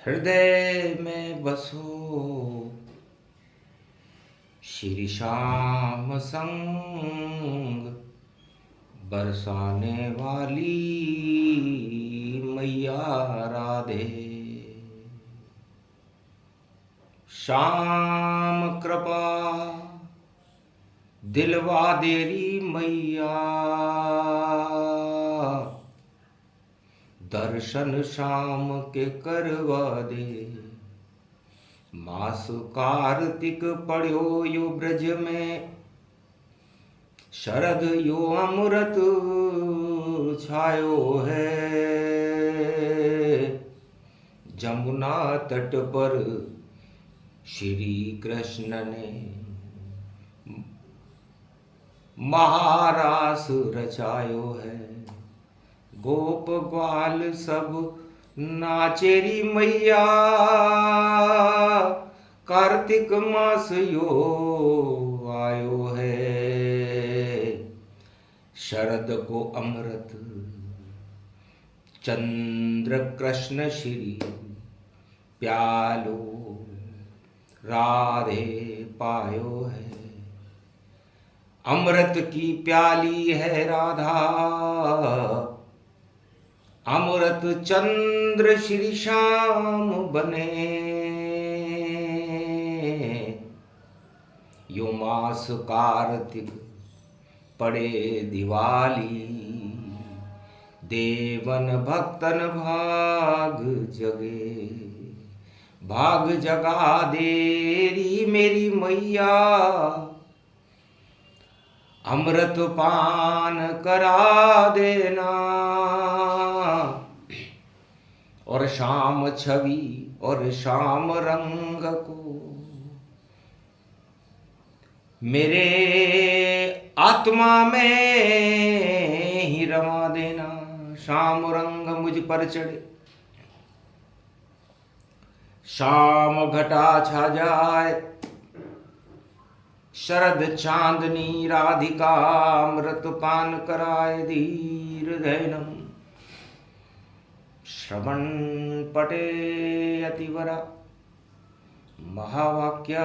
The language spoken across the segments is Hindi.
हृदय में बसो श्री श्याम संग बरसाने वाली मैया राधे। श्याम कृपा दिलवा देरी मैया, दर्शन शाम के करवा दे। मास कार्तिक पड़ो यो ब्रज में, शरद यो अमृत छायो है। जमुना तट पर श्री कृष्ण ने महारास रचायो है। गोप ग्वाल सब नाचेरी मैया, कार्तिक मास यो आयो है। शरद को अमृत चंद्र कृष्ण श्री प्यालो राधे पायो है। अमृत की प्याली है राधा, अमृत चंद्र श्री श्याम बने। यो मास कार्तिक पड़े दिवाली, देवन भक्तन भाग जगे। भाग जगा देरी मेरी मैया, अमृत पान करा देना। और शाम छवि और शाम रंग को मेरे आत्मा में ही रमा देना। शाम रंग मुझ पर चढ़े, शाम घटा छा जाए। शरद चांदनी राधिका अमृत पान कराए। धीर धैनम श्रवण पटे अतिवरा, महावाक्य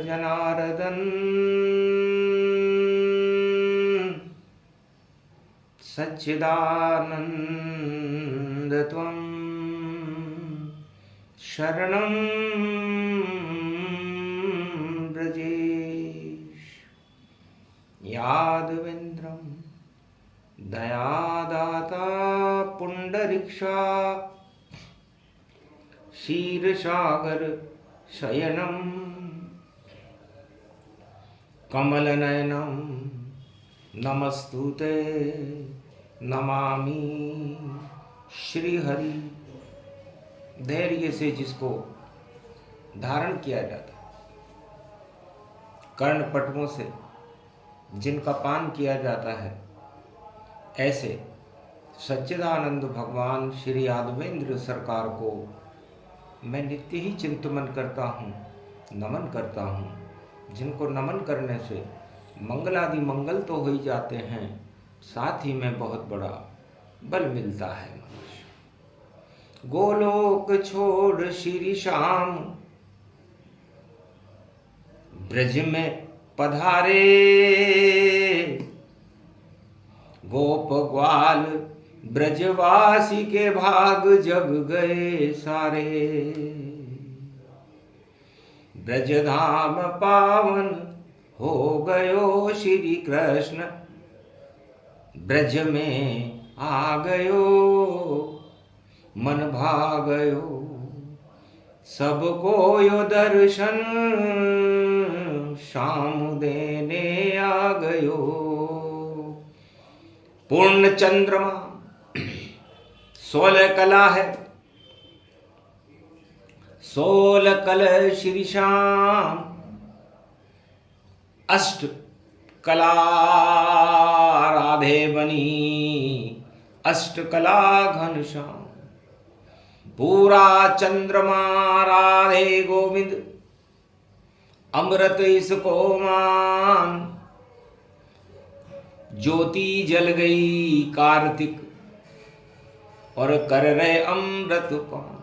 जनार्दन। सच्चिदानंद त्वं शरणं ब्रजेश। यादवेन्द्रं दयादाता पुंडरीक्षा, क्षीरसागर शयनं कमलनयनं नमस्तुते नमामि श्रीहरि। धैर्य से जिसको धारण किया जाता, कर्णपटवों से जिनका पान किया जाता है, ऐसे सच्चिदानंद भगवान श्री यादवेंद्र सरकार को मैं नित्य ही चिंतन करता हूँ, नमन करता हूँ। जिनको नमन करने से मंगलादि मंगल तो हो ही जाते हैं, साथ ही में बहुत बड़ा बल मिलता है मनुष्य। गोलोक छोड़ श्री श्याम ब्रज में पधारे। गोप ग्वाल ब्रजवासी के भाग जग गए सारे। ब्रजधाम पावन हो गयो श्री कृष्ण, ब्रज में आ गयो मन भागयो। सबको यो दर्शन शाम देने आ गयो। पूर्ण चंद्रमा 16 कला है, 16 कल श्री श्याम। अष्ट कला राधे बनी, अष्ट कला घनश्याम। पूरा चंद्रमा राधे गोविंद, अमृत इसको मान। ज्योति जल गई कार्तिक, और कर रहे अमृत पान।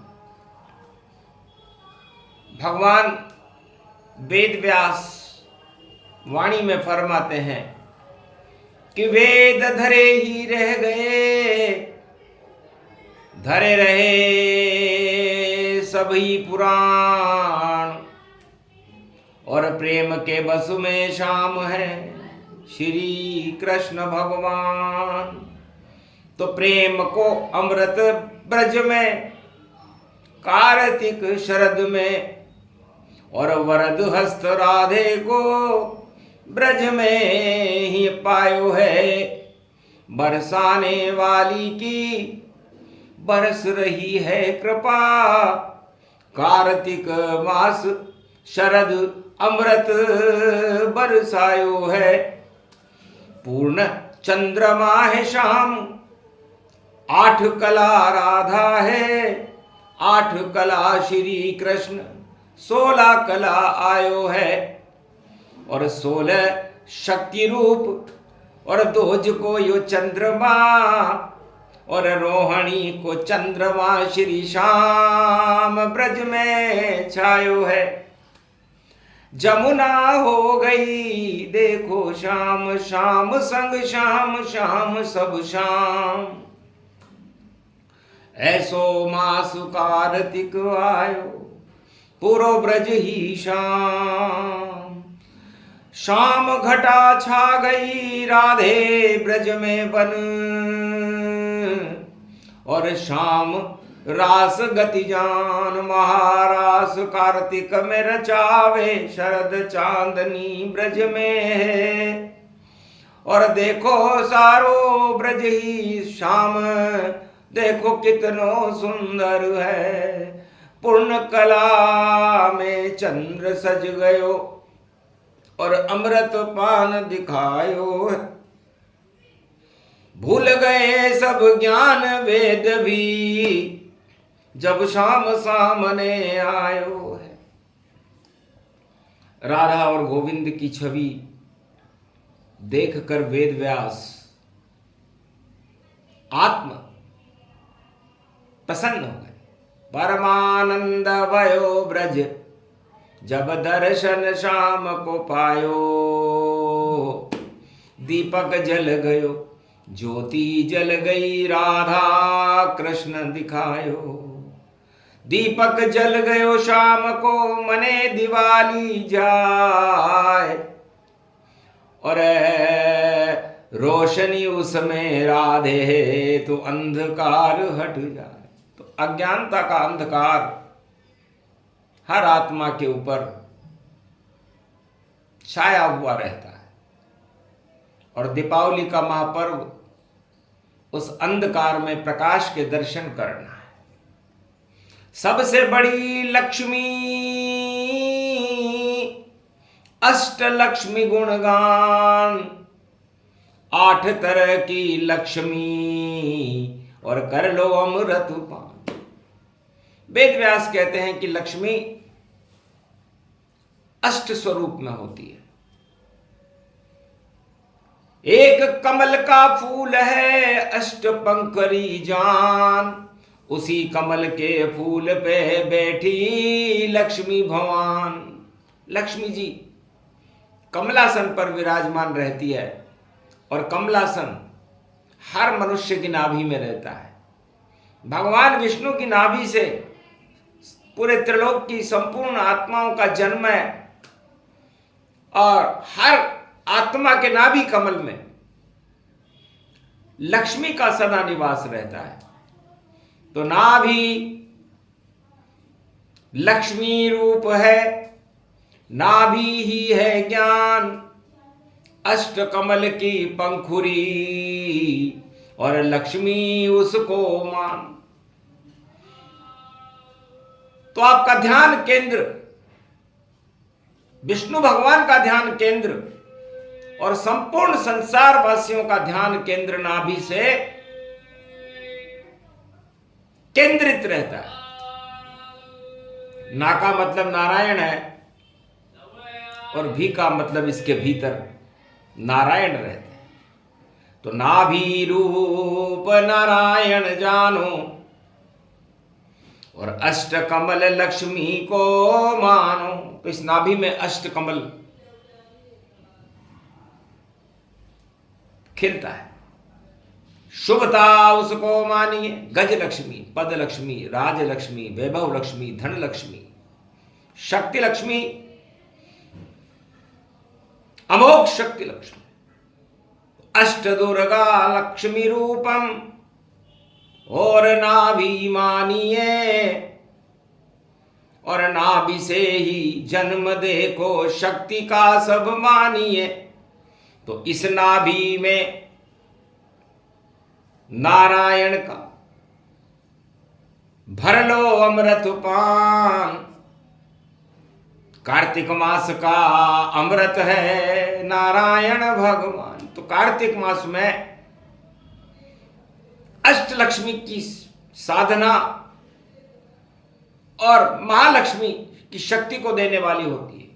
भगवान वेद व्यास वाणी में फरमाते हैं कि वेद धरे ही रह गए, धरे रहे सभी पुराण, और प्रेम के बस में शाम है श्री कृष्ण भगवान। तो प्रेम को अमृत ब्रज में, कार्तिक शरद में, और वरद हस्त राधे को ब्रज में ही पायो है। बरसाने वाली की बरस रही है कृपा, कार्तिक मास शरद अमृत बरसायो है। पूर्ण चंद्रमा है शाम, 8 कला राधा है, 8 कला श्री कृष्ण, 16 कला आयो है। और 16 शक्ति रूप, और दोज को यो चंद्रमा, और रोहिणी को चंद्रमा श्री श्याम ब्रज में छायो है। जमुना हो गई देखो शाम, शाम संग शाम, शाम सब शाम। ऐसो मास कार्तिक आयो, पूरो ब्रज ही शाम। शाम घटा छा गई राधे ब्रज में बन, और शाम रास गति जान, महारास कार्तिक में रचावे, शरद चांदनी ब्रज में है। और देखो सारो ब्रज ही शाम, देखो कितनो सुंदर है। पूर्ण कला में चंद्र सज गयो, और अमृत पान दिखायो। भूल गए सब ज्ञान वेद भी, जब शाम सामने आयो है। राधा और गोविंद की छवि देखकर वेद व्यास आत्म प्रसन्न हो गए। परमानंद भयो ब्रज, जब दर्शन शाम को पायो। दीपक जल गयो, ज्योति जल गई, राधा कृष्ण दिखायो। दीपक जल गयो शाम को, मने दिवाली जाए। और रोशनी उसमें राधे, तो अंधकार हट जाए। तो अज्ञानता का अंधकार हर आत्मा के ऊपर छाया हुआ रहता है, और दीपावली का महापर्व उस अंधकार में प्रकाश के दर्शन करना है। सबसे बड़ी लक्ष्मी अष्ट लक्ष्मी गुणगान, 8 तरह की लक्ष्मी, और कर लो अमृत पान। वेद व्यास कहते हैं कि लक्ष्मी अष्ट स्वरूप में होती है। एक कमल का फूल है अष्ट पंखरी जान, उसी कमल के फूल पे बैठी लक्ष्मी भगवान। लक्ष्मी जी कमलासन पर विराजमान रहती है, और कमलासन हर मनुष्य की नाभि में रहता है। भगवान विष्णु की नाभि से पूरे त्रिलोक की संपूर्ण आत्माओं का जन्म है, और हर आत्मा के नाभि कमल में लक्ष्मी का सदा निवास रहता है। तो नाभि लक्ष्मी रूप है, नाभि ही है ज्ञान, अष्ट कमल की पंखुरी, और लक्ष्मी उसको मान। तो आपका ध्यान केंद्र, विष्णु भगवान का ध्यान केंद्र, और संपूर्ण संसार वासियों का ध्यान केंद्र नाभि से केंद्रित रहता है। ना का मतलब नारायण है, और भी का मतलब इसके भीतर नारायण रहते हैं। तो नाभि रूप नारायण जानो, और अष्ट कमल लक्ष्मी को मानो। तो इस नाभि में अष्ट कमल खिलता है, शुभता उसको मानिए। गज लक्ष्मी, पद लक्ष्मी, राज लक्ष्मी, वैभव लक्ष्मी, धन लक्ष्मी, शक्ति लक्ष्मी, अमोघ शक्ति लक्ष्मी। अष्ट दुर्गा लक्ष्मी रूपम और नाभि मानिए, और नाभि से ही जन्म देखो शक्ति का सब मानिए। तो इस नाभि में नारायण का भर लो अमृत पान। कार्तिक मास का अमृत है नारायण भगवान। तो कार्तिक मास में अष्ट लक्ष्मी की साधना और महालक्ष्मी की शक्ति को देने वाली होती है,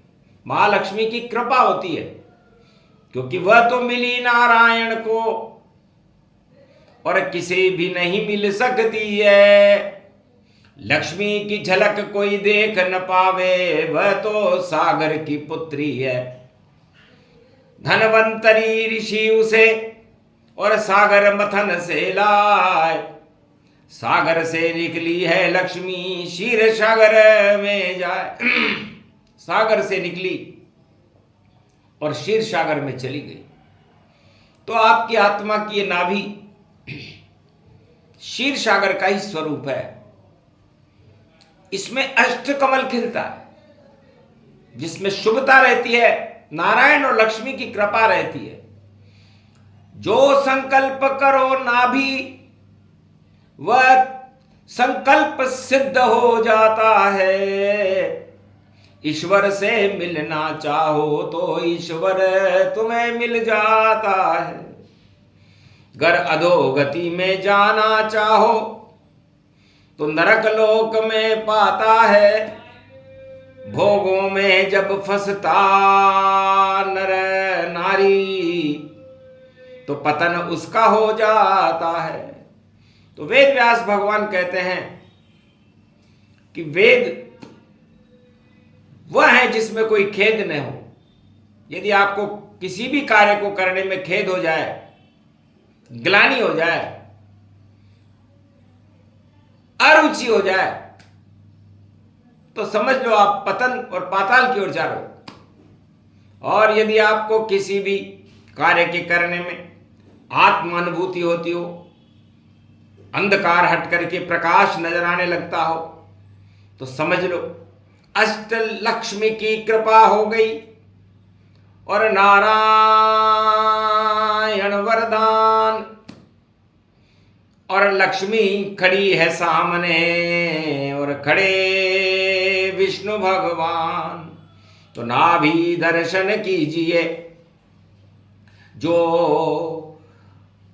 महालक्ष्मी की कृपा होती है, क्योंकि वह तो मिली नारायण को और किसी भी नहीं मिल सकती है। लक्ष्मी की झलक कोई देख न पावे, वह तो सागर की पुत्री है। धनवंतरी ऋषि उसे और सागर मथन से लाए। सागर से निकली है लक्ष्मी, क्षीर सागर में जाए। सागर से निकली और क्षीर सागर में चली गई। तो आपकी आत्मा की ये नाभि क्षीर सागर का ही स्वरूप है। इसमें अष्ट कमल खिलता है, जिसमें शुभता रहती है, नारायण और लक्ष्मी की कृपा रहती है। जो संकल्प करो नाभि वह संकल्प सिद्ध हो जाता है। ईश्वर से मिलना चाहो तो ईश्वर तुम्हें मिल जाता है। अगर अधोगति में जाना चाहो तो नरक लोक में पाता है। भोगों में जब फंसता नर नारी तो पतन उसका हो जाता है। तो वेद व्यास भगवान कहते हैं कि वेद वह है जिसमें कोई खेद न हो। यदि आपको किसी भी कार्य को करने में खेद हो जाए, ग्लानि हो जाए, अरुचि हो जाए, तो समझ लो आप पतन और पाताल की ओर जा रहे हो। और यदि आपको किसी भी कार्य के करने में आत्म अनुभूति होती हो, अंधकार हट करके प्रकाश नजर आने लगता हो, तो समझ लो अष्ट लक्ष्मी की कृपा हो गई और नारायण वरदान। और लक्ष्मी खड़ी है सामने और खड़े विष्णु भगवान। तो नाभि दर्शन कीजिए। जो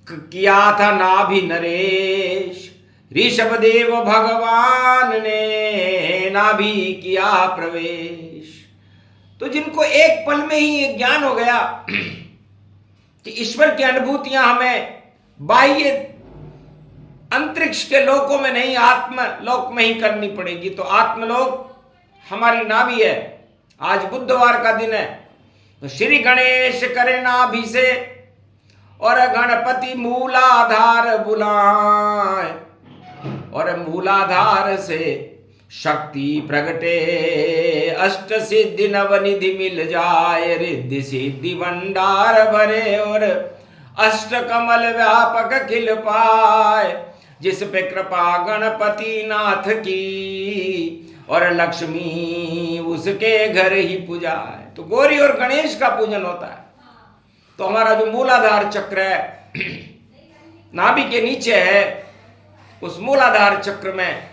किया था नाभि नरेश, ऋषभ देव भगवान ने नाभि किया प्रवेश। तो जिनको एक पल में ही ये ज्ञान हो गया कि ईश्वर की अनुभूतियां हमें बाह्य अंतरिक्ष के लोकों में नहीं, आत्म लोक में ही करनी पड़ेगी। तो आत्मलोक हमारी नाभि है। आज बुधवार का दिन है, तो श्री गणेश करे नाभि से और गणपति मूलाधार बुलाए। और मूलाधार से शक्ति प्रगटे, अष्ट सिद्धि नवनिधि मिल जाए। रिद्धि सिद्धि भंडार भरे और अष्ट कमल व्यापक खिल पाए। जिस पे कृपा गणपति नाथ की और लक्ष्मी उसके घर ही पूजाए। तो गौरी और गणेश का पूजन होता है। तो हमारा जो मूलाधार चक्र है नाभि के नीचे है, उस मूलाधार चक्र में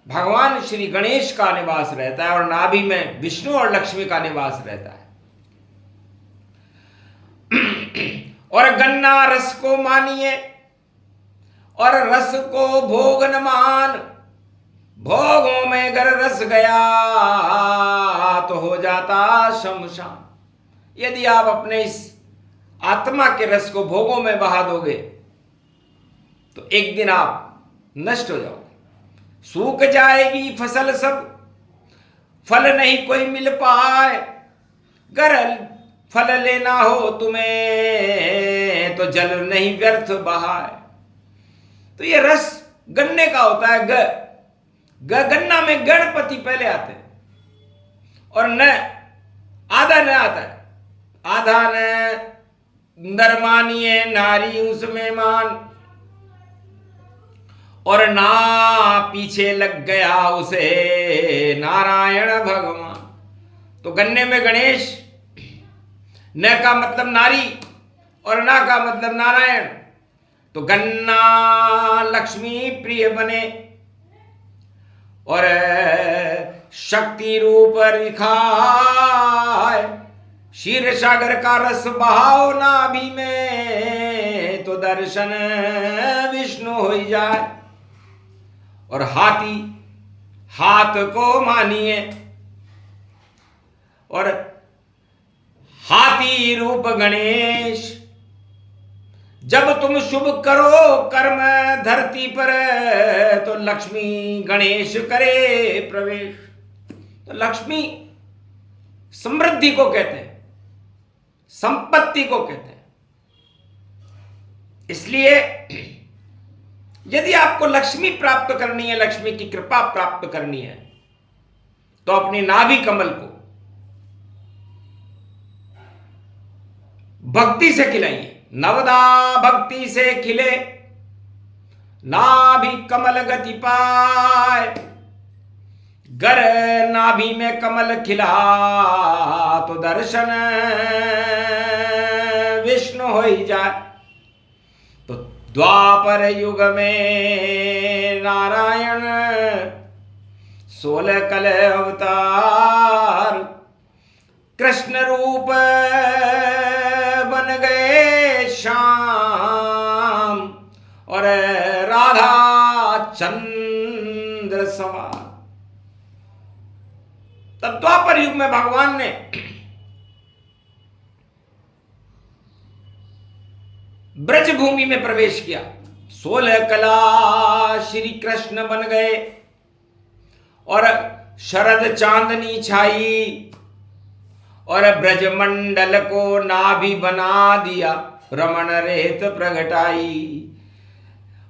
भगवान श्री गणेश का निवास रहता है और नाभि में विष्णु और लक्ष्मी का निवास रहता है। और गन्ना रस को मानिए और रस को भोग न मान। भोगों में अगर रस गया तो हो जाता शमशान। यदि आप अपने इस आत्मा के रस को भोगों में बहा दोगे तो एक दिन आप नष्ट हो जाओगे। सूख जाएगी फसल सब, फल नहीं कोई मिल पाए। गर फल लेना हो तुम्हें तो जल नहीं व्यर्थ बहाए। तो ये रस गन्ने का होता है। गन्ना में गणपति पहले आते हैं, और न आधा न आता है, आधा न नर मानिए नारी उसमें मान, और ना पीछे लग गया उसे नारायण भगवान। तो गन्ने में गणेश, न का मतलब नारी और ना का मतलब नारायण। तो गन्ना लक्ष्मी प्रिय बने और शक्ति रूप रिखाए। क्षीर सागर का रस बहाओ नाभि में तो दर्शन विष्णु हो जाए। और हाथी हाथ को मानिए, और हाथी रूप गणेश। जब तुम शुभ करो कर्म धरती पर तो लक्ष्मी गणेश करे प्रवेश। तो लक्ष्मी समृद्धि को कहते हैं, संपत्ति को कहते हैं। इसलिए यदि आपको लक्ष्मी प्राप्त करनी है, लक्ष्मी की कृपा प्राप्त करनी है, तो अपनी नाभि कमल को भक्ति से खिलाइए। नवदा भक्ति से खिले नाभि कमल गति पाए। गर नाभि में कमल खिला तो दर्शन विष्णु हो ही जाए। तो द्वापर युग में नारायण 16 कल अवतार कृष्ण रूप बन गए श्याम, और राधा चंद्र सवार। तब द्वापर युग में भगवान ने ब्रज भूमि में प्रवेश किया। 16 कला श्री कृष्ण बन गए और शरद चांदनी छाई, और ब्रजमंडल को नाभि बना दिया रमण रेत प्रगटाई।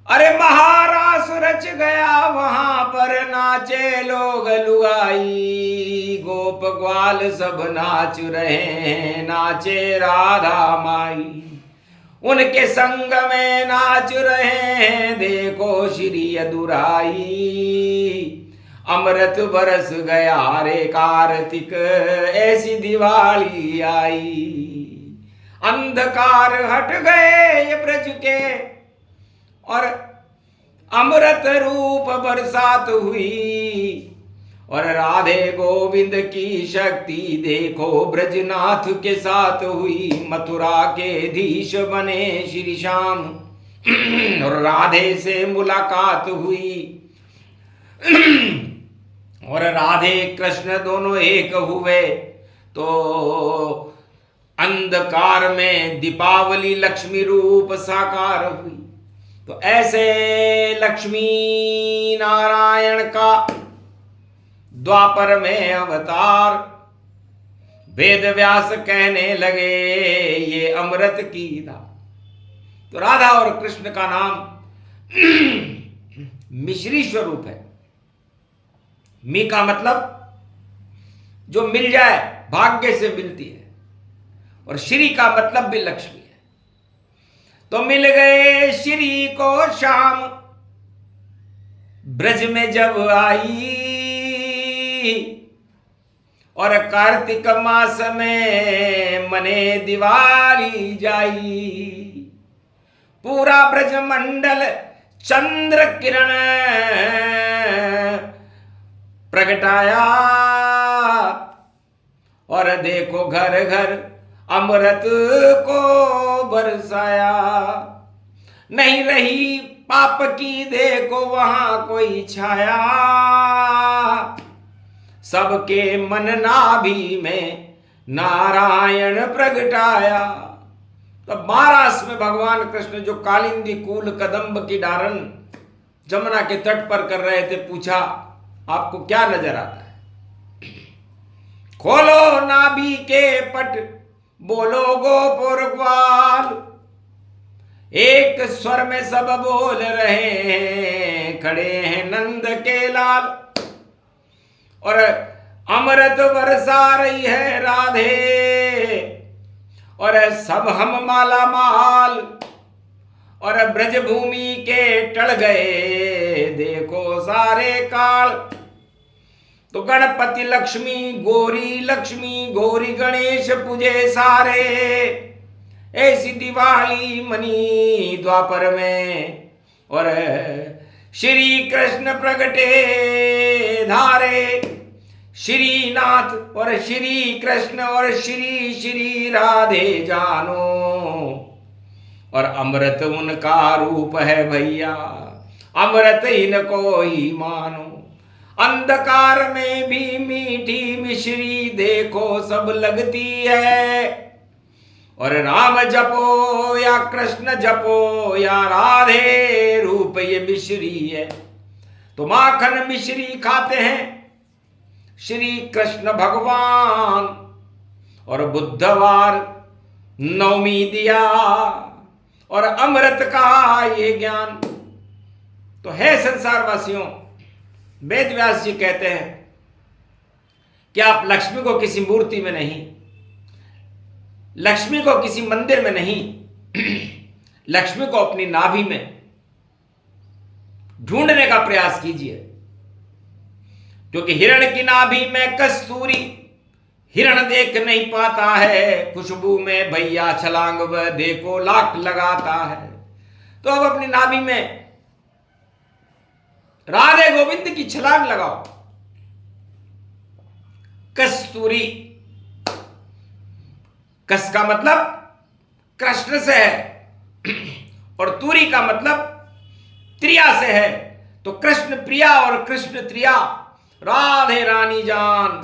अरे महारास रच गया वहां पर नाचे लोग लुगाई। गोप ग्वाल सब नाच रहे हैं, नाचे राधा माई। उनके संग में नाच रहे हैं देखो श्री अदुराई। अमृत बरस गया रे कार्तिक ऐसी दिवाली आई। अंधकार हट गए ये ब्रज के और अमृत रूप बरसात हुई। और राधे गोविंद की शक्ति देखो ब्रजनाथ के साथ हुई। मथुरा के धीश बने श्री श्याम और राधे से मुलाकात हुई। और राधे कृष्ण दोनों एक हुए तो अंधकार में दीपावली लक्ष्मी रूप साकार हुई। तो ऐसे लक्ष्मी नारायण का द्वापर में अवतार। वेद व्यास कहने लगे ये अमृत की धार। तो राधा और कृष्ण का नाम मिश्री स्वरूप है। मी का मतलब जो मिल जाए, भाग्य से मिलती है, और श्री का मतलब भी लक्ष्मी है। तो मिल गए श्री को शाम ब्रज में जब आई। और कार्तिक मास में मने दिवाली जाई। पूरा ब्रज मंडल चंद्र किरण प्रगटाया। और देखो घर घर अमृत को बरसाया। नहीं रही पाप की देखो वहां कोई छाया। सबके मन नाभि में नारायण प्रगटाया। तब महाराष्ट्र में भगवान कृष्ण जो कालिंदी कूल कदम्ब की डारन जमुना के तट पर कर रहे थे। पूछा, आपको क्या नजर आता है? खोलो नाभि के पट, बोलो गोपुर ग्वाल। एक स्वर में सब बोल रहे हैं, खड़े हैं नंद के लाल। और अमृत बरसा रही है राधे, और सब हम माला माल। और ब्रज भूमि के टल गए देखो सारे काल। तो गणपति लक्ष्मी गौरी गणेश पूजे सारे। ऐसी दिवाली मनी द्वापर में, और श्री कृष्ण प्रगटे धारे। श्रीनाथ और श्री कृष्ण और श्री श्री राधे जानो, और अमृत उनका रूप है भैया, अमृत इनको ही मानो। अंधकार में भी मीठी मिश्री देखो सब लगती है। और राम जपो या कृष्ण जपो या राधे, रूप ये मिश्री है। तो माखन मिश्री खाते हैं श्री कृष्ण भगवान। और बुधवार नवमी दिया, और अमृत का ये ज्ञान। तो है संसार वासियों, वेद व्यास जी कहते हैं कि आप लक्ष्मी को किसी मूर्ति में नहीं, लक्ष्मी को किसी मंदिर में नहीं, लक्ष्मी को अपनी नाभि में ढूंढने का प्रयास कीजिए। क्योंकि हिरण की नाभि में कस्तूरी, हिरण देख नहीं पाता है। खुशबू में भैया छलांग वह देखो लाख लगाता है। तो अब अपनी नाभि में राधे गोविंद की छलांग लगाओ। कस्तूरी, कस का मतलब कृष्ण से है, और तूरी का मतलब त्रिया से है। तो कृष्ण प्रिया और कृष्ण त्रिया, राधे रानी जान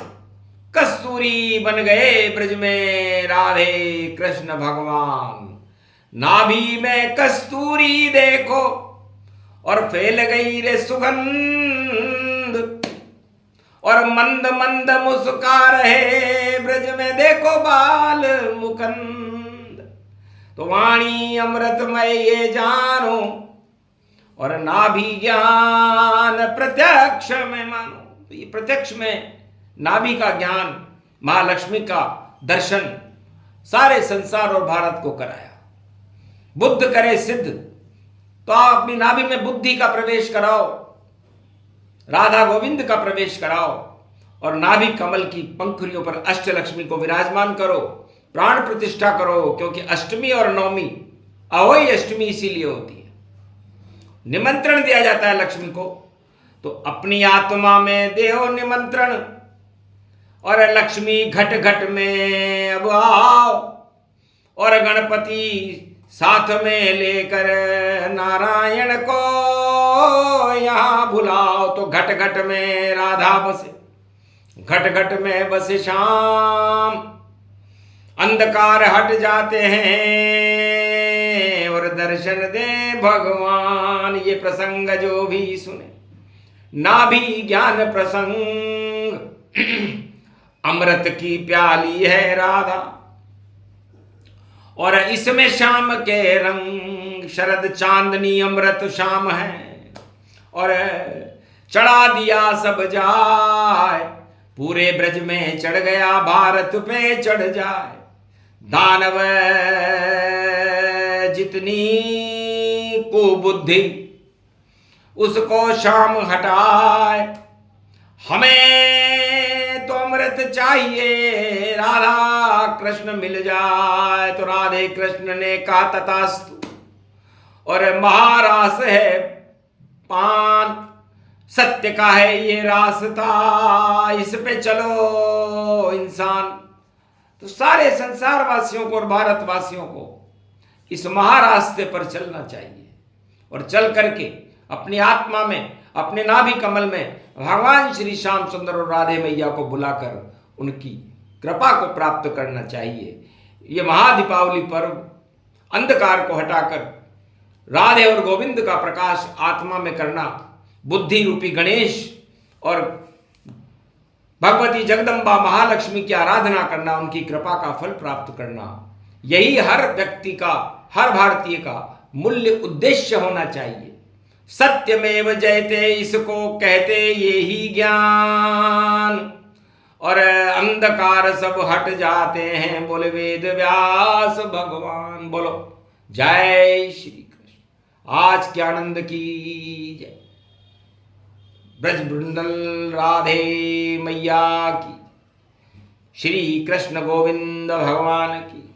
कस्तूरी बन गए ब्रज में राधे कृष्ण भगवान। नाभि में कस्तूरी देखो, और फैल गई रे सुगंध। और मंद मंद मुस्का रहे ब्रज में देखो बाल मुकुंद। तो वाणी अमृतमय ये जानो, और नाभि ज्ञान प्रत्यक्ष में मानो। तो ये प्रत्यक्ष में नाभि का ज्ञान, महालक्ष्मी का दर्शन सारे संसार और भारत को कराया। बुद्ध करे सिद्ध, तो आप अपनी नाभि में बुद्धि का प्रवेश कराओ, राधा गोविंद का प्रवेश कराओ, और नाभि कमल की पंखुड़ियों पर अष्टलक्ष्मी को विराजमान करो, प्राण प्रतिष्ठा करो। क्योंकि अष्टमी और नवमी अहोई अष्टमी इसीलिए होती है, निमंत्रण दिया जाता है लक्ष्मी को। तो अपनी आत्मा में देहो निमंत्रण, और लक्ष्मी घट घट में अब आओ। और गणपति साथ में लेकर नारायण को यहाँ बुलाओ। तो घट घट में राधा बसे, घट घट में बसे श्याम। अंधकार हट जाते हैं, और दर्शन दे भगवान। ये प्रसंग जो भी सुने, नाभि ज्ञान प्रसंग। अमृत की प्याली है राधा, और इसमें शाम के रंग। शरद चांदनी अमृत शाम है, और चढ़ा दिया सब जाए। पूरे ब्रज में चढ़ गया, भारत पे चढ़ जाए। दानव जितनी कुबुद्धि, उसको शाम हटाए। हमें तो अमृत चाहिए, राधा कृष्ण मिल जाए। तो राधे कृष्ण ने कहा तथास्तु। और महारास है पान, सत्य का है ये रास्ता, इस पे चलो इंसान। तो सारे संसार वासियों को और भारतवासियों को इस महारास्ते पर चलना चाहिए, और चल करके अपनी आत्मा में, अपने नाभि कमल में भगवान श्री श्याम सुंदर और राधे मैया को बुलाकर उनकी कृपा को प्राप्त करना चाहिए। ये महादीपावली पर्व अंधकार को हटाकर राधे और गोविंद का प्रकाश आत्मा में करना, बुद्धि रूपी गणेश और भगवती जगदम्बा महालक्ष्मी की आराधना करना, उनकी कृपा का फल प्राप्त करना, यही हर व्यक्ति का, हर भारतीय का मूल्य उद्देश्य होना चाहिए। सत्यमेव जयते, इसको कहते ये ही ज्ञान, और अंधकार सब हट जाते हैं, बोले वेद व्यास भगवान। बोलो जय श्री कृष्ण। आज के आनंद की जय। ब्रज वृंदल राधे मैया की, श्री कृष्ण गोविंद भगवान की।